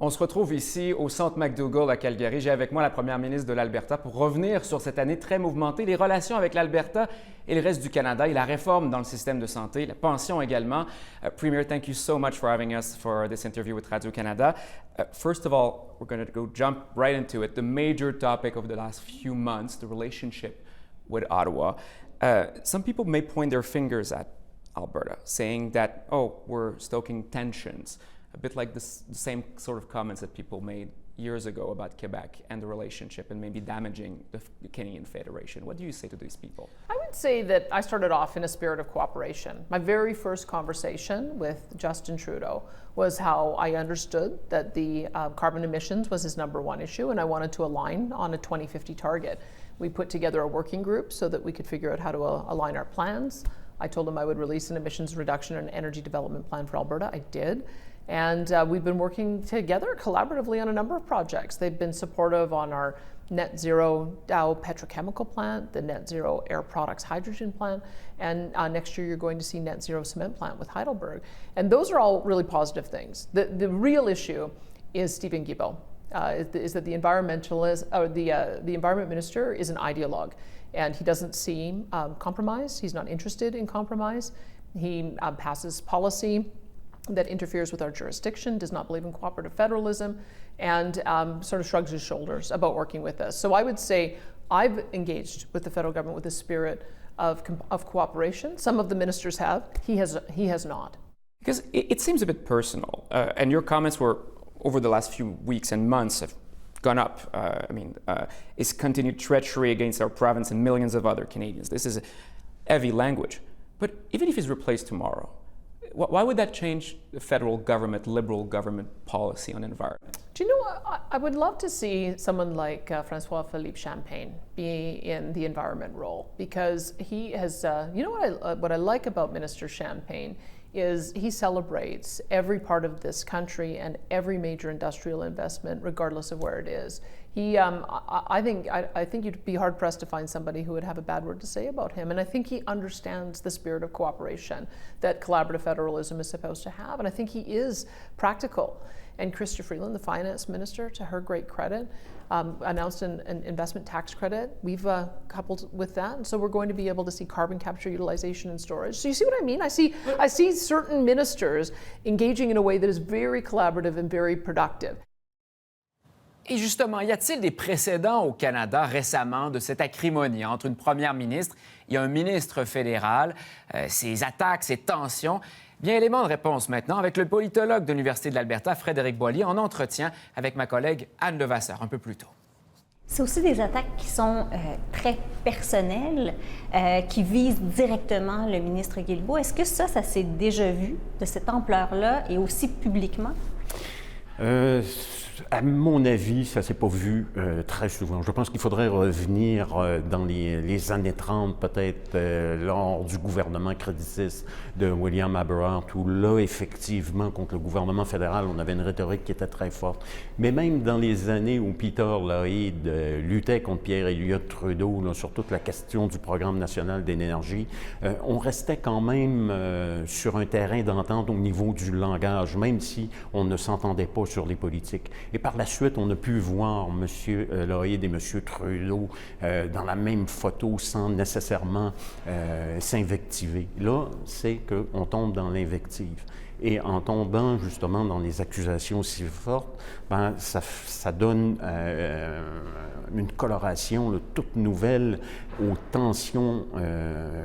On se retrouve ici au Centre McDougall à Calgary. J'ai avec moi la Première Ministre de l'Alberta pour revenir sur cette année très mouvementée, les relations avec l'Alberta et le reste du Canada et la réforme dans le système de santé, la pension également. Premier, thank you so much for having us for this interview with Radio-Canada. First of all, we're going to jump right into it. The major topic of the last few months, the relationship with Ottawa. Some people may point their fingers at Alberta, saying that, oh, we're stoking tensions. A bit like the same sort of comments that people made years ago about Quebec and the relationship and maybe damaging the Canadian Federation. What do you say to these people? I would say that I started off in a spirit of cooperation. My very first conversation with Justin Trudeau was how I understood that the carbon emissions was his number one issue, and I wanted to align on a 2050 target. We put together a working group so that we could figure out how to align our plans. I told him I would release an emissions reduction and energy development plan for Alberta. I did. And we've been working together collaboratively on a number of projects. They've been supportive on our net zero Dow petrochemical plant, the net zero air products hydrogen plant, and next year you're going to see net zero cement plant with Heidelberg. And those are all really positive things. The real issue is Stephen Guilbeault, is that the environmentalist, or the environment minister is an ideologue, and he doesn't see compromise. He's not interested in compromise. He passes policy that interferes with our jurisdiction, does not believe in cooperative federalism, and sort of shrugs his shoulders about working with us. So I would say I've engaged with the federal government with a spirit of cooperation. Some of the ministers have. He has not. Because it seems a bit personal, and your comments were over the last few weeks and months have gone up. Is continued treachery against our province and millions of other Canadians. This is heavy language. But even if he's replaced tomorrow, why would that change the federal government, liberal government policy on environment? Do you know what? I would love to see someone like François-Philippe Champagne be in the environment role, because he has, what I like about Minister Champagne is he celebrates every part of this country and every major industrial investment, regardless of where it is. I think you'd be hard pressed to find somebody who would have a bad word to say about him. And I think he understands the spirit of cooperation that collaborative federalism is supposed to have. And I think he is practical. And Chrystia Freeland, the finance minister, to her great credit, announced an investment tax credit. We've coupled with that, and so we're going to be able to see carbon capture, utilization, and storage. So you see what I mean? I see certain ministers engaging in a way that is very collaborative and very productive. Et justement, y a-t-il des précédents au Canada récemment de cette acrimonie entre une première ministre et un ministre fédéral, ces attaques, ces tensions? Bien, élément de réponse maintenant avec le politologue de l'Université de l'Alberta, Frédéric Boily, en entretien avec ma collègue Anne Levasseur un peu plus tôt. C'est aussi des attaques qui sont très personnelles, qui visent directement le ministre Guilbeault. Est-ce que ça s'est déjà vu de cette ampleur-là et aussi publiquement? À mon avis, ça ne s'est pas vu très souvent. Je pense qu'il faudrait revenir dans les années 30, peut-être lors du gouvernement créditiste de William Aberhart, où là, effectivement, contre le gouvernement fédéral, on avait une rhétorique qui était très forte. Mais même dans les années où Peter Lougheed luttait contre Pierre Elliott Trudeau là, sur toute la question du programme national d'énergie, on restait quand même sur un terrain d'entente au niveau du langage, même si on ne s'entendait pas sur les politiques. Et par la suite, on a pu voir M. Lougheed et M. Trudeau dans la même photo sans nécessairement s'invectiver. Là, c'est qu'on tombe dans l'invective. Et en tombant justement dans les accusations si fortes, ça donne une coloration là, toute nouvelle aux tensions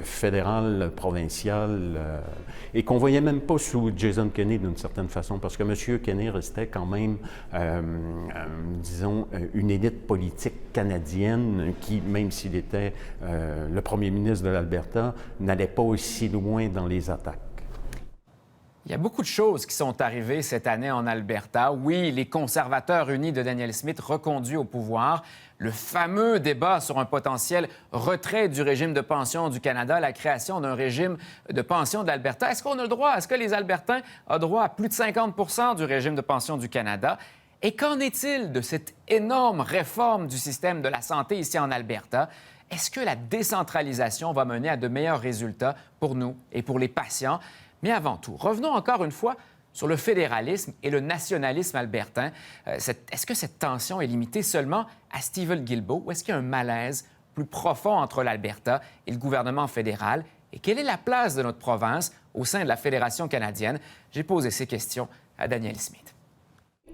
fédérales, provinciales, et qu'on ne voyait même pas sous Jason Kenney d'une certaine façon, parce que M. Kenney restait quand même, disons, une élite politique canadienne qui, même s'il était le premier ministre de l'Alberta, n'allait pas aussi loin dans les attaques. Il y a beaucoup de choses qui sont arrivées cette année en Alberta. Oui, les conservateurs unis de Danielle Smith reconduits au pouvoir, le fameux débat sur un potentiel retrait du régime de pension du Canada, la création d'un régime de pension de l'Alberta. Est-ce qu'on a le droit? Est-ce que les Albertains ont droit à plus de 50 du régime de pension du Canada? Et qu'en est-il de cette énorme réforme du système de la santé ici en Alberta? Est-ce que la décentralisation va mener à de meilleurs résultats pour nous et pour les patients? Mais avant tout, revenons encore une fois sur le fédéralisme et le nationalisme albertain. Est-ce que cette tension est limitée seulement à Stephen Guilbeault ou est-ce qu'il y a un malaise plus profond entre l'Alberta et le gouvernement fédéral? Et quelle est la place de notre province au sein de la Fédération canadienne? J'ai posé ces questions à Danielle Smith.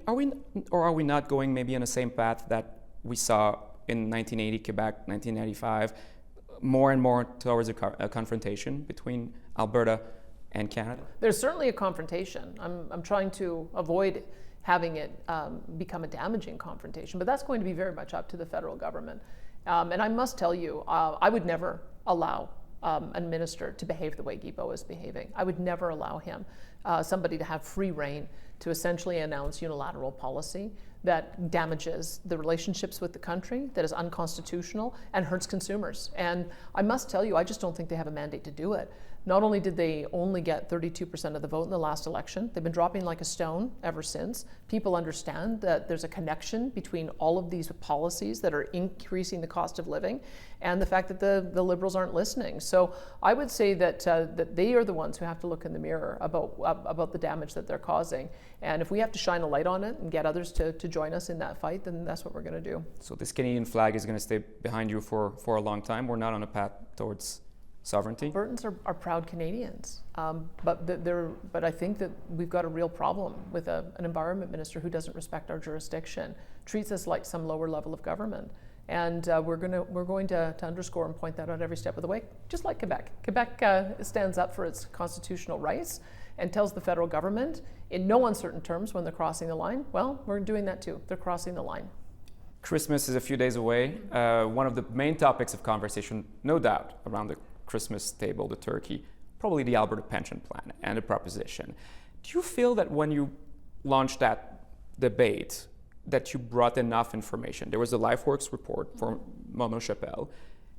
Are we not going maybe on the same path that we saw in 1980 Quebec, 1995, more and more towards a confrontation between Alberta and Canada? There's certainly a confrontation. I'm trying to avoid having it become a damaging confrontation, but that's going to be very much up to the federal government. And I must tell you, I would never allow a minister to behave the way Guilbeault is behaving. I would never allow him, somebody to have free rein to essentially announce unilateral policy that damages the relationships with the country, that is unconstitutional and hurts consumers. And I must tell you, I just don't think they have a mandate to do it. Not only did they only get 32% of the vote in the last election, they've been dropping like a stone ever since. People understand that there's a connection between all of these policies that are increasing the cost of living and the fact that the Liberals aren't listening. So I would say that they are the ones who have to look in the mirror about the damage that they're causing. And if we have to shine a light on it and get others to join us in that fight, then that's what we're going to do. So this Canadian flag is going to stay behind you for a long time. We're not on a path towards sovereignty. Albertans are proud Canadians, but I think that we've got a real problem with an environment minister who doesn't respect our jurisdiction, treats us like some lower level of government. And we're going to underscore and point that out every step of the way, just like Quebec. Quebec stands up for its constitutional rights and tells the federal government in no uncertain terms when they're crossing the line, well, we're doing that too. They're crossing the line. Christmas is a few days away. One of the main topics of conversation, no doubt, around the Christmas table, the turkey, probably the Alberta pension plan and the proposition. Do you feel that when you launched that debate, that you brought enough information? There was a LifeWorks report for Mono Chapelle,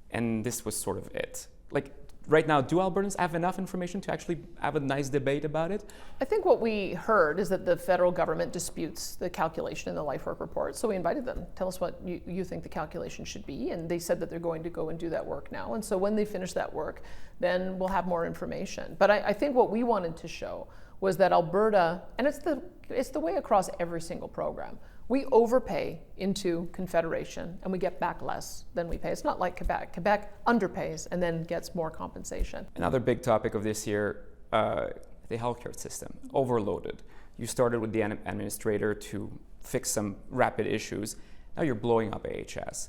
and this was sort of it. Like, right now, do Albertans have enough information to actually have a nice debate about it? I think what we heard is that the federal government disputes the calculation in the LifeWorks report. So we invited them. Tell us what you think the calculation should be. And they said that they're going to go and do that work now. And so when they finish that work, then we'll have more information. But I think what we wanted to show was that Alberta, and it's the way across every single program, we overpay into Confederation and we get back less than we pay. It's not like Quebec. Quebec underpays and then gets more compensation. Another big topic of this year, the healthcare system, overloaded. You started with the administrator to fix some rapid issues. Now you're blowing up AHS.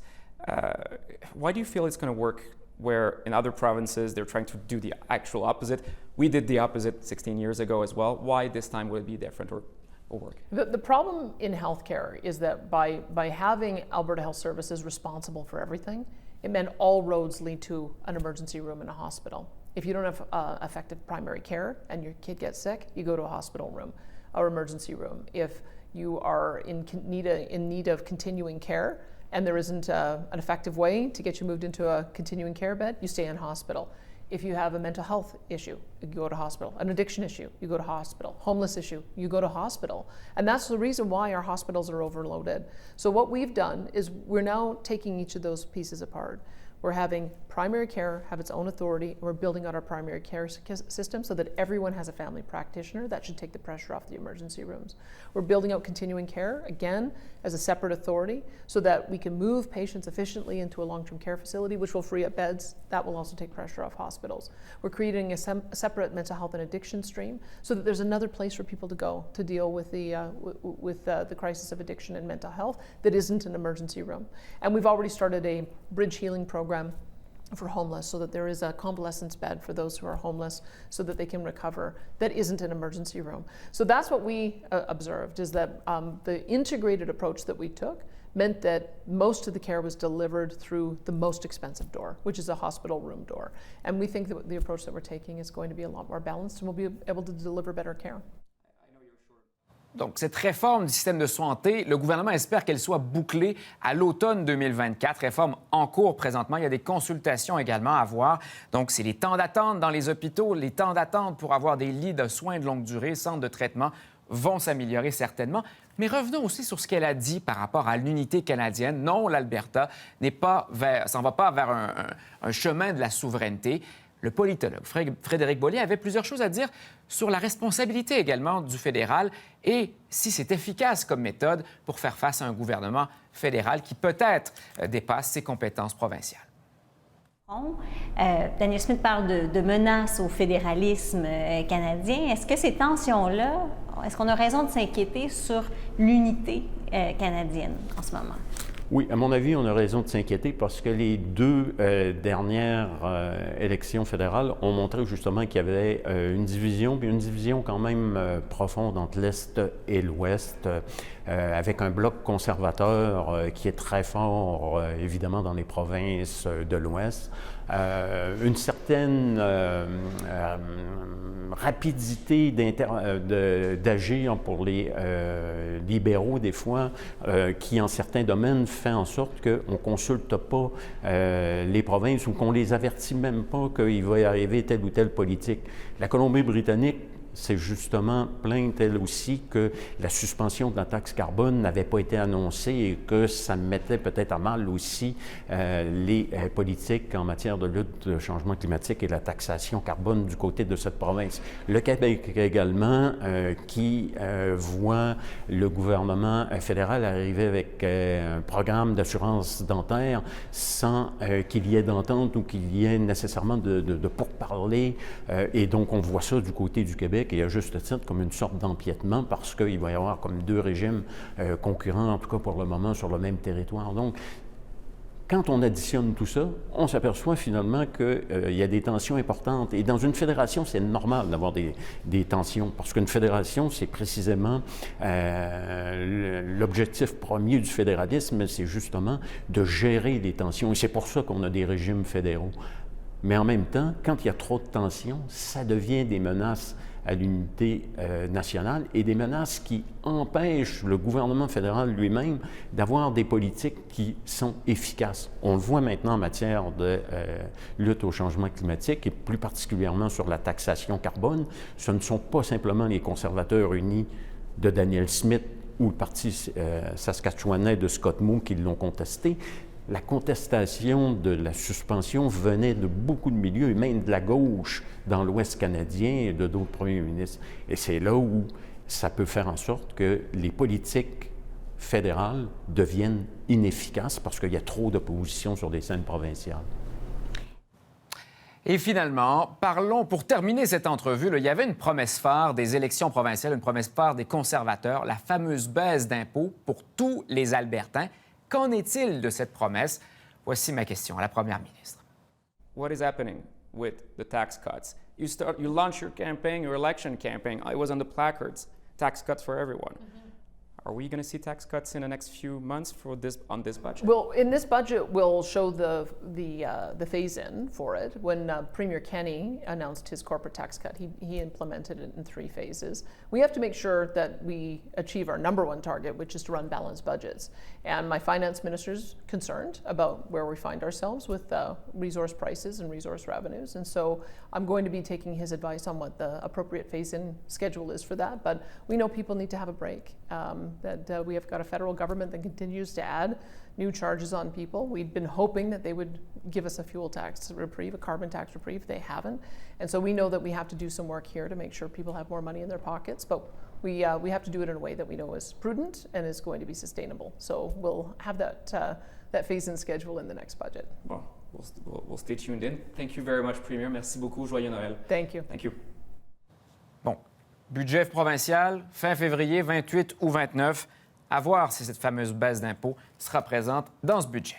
Why do you feel it's going to work where in other provinces they're trying to do the actual opposite? We did the opposite 16 years ago as well. Why this time would it be different or work? The problem in healthcare is that by having Alberta Health Services responsible for everything, it meant all roads lead to an emergency room in a hospital. If you don't have effective primary care and your kid gets sick, you go to a hospital room or emergency room. If you are in need of continuing care and there isn't an effective way to get you moved into a continuing care bed, you stay in hospital. If you have a mental health issue, you go to hospital. An addiction issue, you go to hospital. Homeless issue, you go to hospital. And that's the reason why our hospitals are overloaded. So what we've done is we're now taking each of those pieces apart. We're having primary care have its own authority, and we're building out our primary care system so that everyone has a family practitioner. That should take the pressure off the emergency rooms. We're building out continuing care, again, as a separate authority, so that we can move patients efficiently into a long-term care facility, which will free up beds. That will also take pressure off hospitals. We're creating a separate mental health and addiction stream so that there's another place for people to go to deal with the crisis of addiction and mental health that isn't an emergency room. And we've already started a bridge healing program for homeless so that there is a convalescence bed for those who are homeless so that they can recover that isn't an emergency room. So that's what we observed, is that the integrated approach that we took meant that most of the care was delivered through the most expensive door, which is a hospital room door. And we think that the approach that we're taking is going to be a lot more balanced and we'll be able to deliver better care. Donc, cette réforme du système de santé, le gouvernement espère qu'elle soit bouclée à l'automne 2024. Réforme en cours présentement. Il y a des consultations également à avoir. Donc, c'est les temps d'attente dans les hôpitaux, les temps d'attente pour avoir des lits de soins de longue durée, centres de traitement vont s'améliorer certainement. Mais revenons aussi sur ce qu'elle a dit par rapport à l'unité canadienne. Non, l'Alberta s'en va pas vers un chemin de la souveraineté. Le politologue Frédéric Boily avait plusieurs choses à dire sur la responsabilité également du fédéral et si c'est efficace comme méthode pour faire face à un gouvernement fédéral qui peut-être dépasse ses compétences provinciales. Danielle Smith parle de menaces au fédéralisme canadien. Est-ce que ces tensions-là, est-ce qu'on a raison de s'inquiéter sur l'unité canadienne en ce moment? Oui, à mon avis, on a raison de s'inquiéter parce que les deux dernières élections fédérales ont montré justement qu'il y avait une division quand même profonde entre l'Est et l'Ouest, avec un bloc conservateur qui est très fort, évidemment, dans les provinces de l'Ouest. Une certaine rapidité d'agir pour les libéraux, des fois, qui, en certains domaines, fait en sorte qu'on ne consulte pas les provinces ou qu'on ne les avertit même pas qu'il va y arriver telle ou telle politique. La Colombie-Britannique s'est justement plainte, elle aussi, que la suspension de la taxe carbone n'avait pas été annoncée et que ça mettait peut-être à mal aussi les politiques en matière de lutte au changement climatique et la taxation carbone du côté de cette province. Le Québec également, qui voit le gouvernement fédéral arriver avec un programme d'assurance dentaire sans qu'il y ait d'entente ou qu'il y ait nécessairement de pourparlers. Et donc, on voit ça du côté du Québec et à juste titre comme une sorte d'empiètement parce qu'il va y avoir comme deux régimes concurrents, en tout cas pour le moment, sur le même territoire. Donc, quand on additionne tout ça, on s'aperçoit finalement qu'il y a des tensions importantes. Et dans une fédération, c'est normal d'avoir des tensions, parce qu'une fédération, c'est précisément l'objectif premier du fédéralisme, c'est justement de gérer les tensions. Et c'est pour ça qu'on a des régimes fédéraux. Mais en même temps, quand il y a trop de tensions, ça devient des menaces à l'unité nationale et des menaces qui empêchent le gouvernement fédéral lui-même d'avoir des politiques qui sont efficaces. On le voit maintenant en matière de lutte au changement climatique et plus particulièrement sur la taxation carbone. Ce ne sont pas simplement les conservateurs unis de Danielle Smith ou le parti saskatchewanais de Scott Moe qui l'ont contesté. La contestation de la suspension venait de beaucoup de milieux, et même de la gauche dans l'Ouest canadien et de d'autres premiers ministres. Et c'est là où ça peut faire en sorte que les politiques fédérales deviennent inefficaces parce qu'il y a trop d'opposition sur des scènes provinciales. Et finalement, parlons, pour terminer cette entrevue, il y avait une promesse phare des élections provinciales, une promesse phare des conservateurs, la fameuse baisse d'impôts pour tous les Albertains. Qu'en est-il de cette promesse? Voici ma question à la Première ministre. What is happening with the tax cuts? You launch your campaign, your election campaign. It was on the placards. Tax cuts for everyone. Are we going to see tax cuts in the next few months on this budget? Well, in this budget, we'll show the phase-in for it. When Premier Kenney announced his corporate tax cut, he implemented it in 3 phases. We have to make sure that we achieve our number one target, which is to run balanced budgets. And my finance minister's concerned about where we find ourselves with resource prices and resource revenues. And so I'm going to be taking his advice on what the appropriate phase-in schedule is for that. But we know people need to have a break. That we have got a federal government that continues to add new charges on people. We'd been hoping that they would give us a fuel tax reprieve, a carbon tax reprieve. They haven't. And so we know that we have to do some work here to make sure people have more money in their pockets. But we have to do it in a way that we know is prudent and is going to be sustainable. So we'll have that phase-in schedule in the next budget. Well, we'll stay tuned in. Thank you very much, Premier. Merci beaucoup. Joyeux Noël. Thank you. Thank you. Bon, budget provincial, fin février, 28 ou 29. À voir si cette fameuse baisse d'impôts sera présente dans ce budget.